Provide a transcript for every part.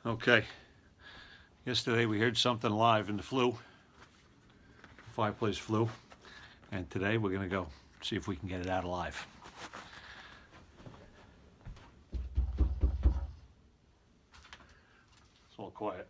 Okay, yesterday we heard something live in the flue, fireplace flue, and today we're gonna go see if we can get it out alive. It's all quiet.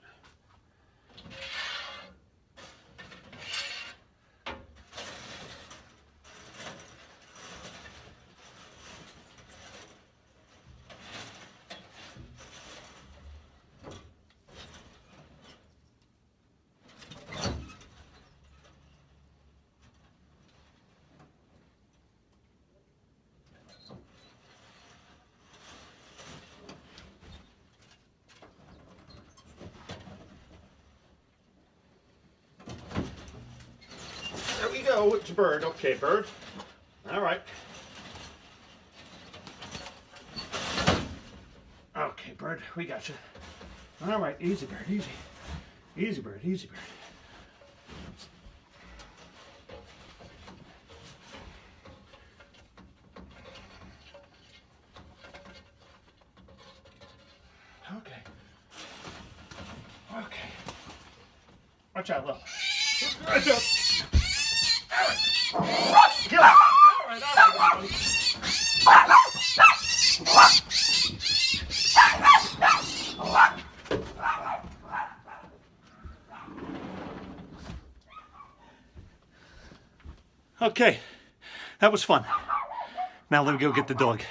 There we go, it's a bird. Okay, bird. All right. Okay, bird, we got you. All right, easy, bird, easy. Easy, bird, easy, bird. Okay. Okay. Watch out, look. Watch out. All right. Get up. All right, all right. Okay, that was fun. Now let me go get the dog.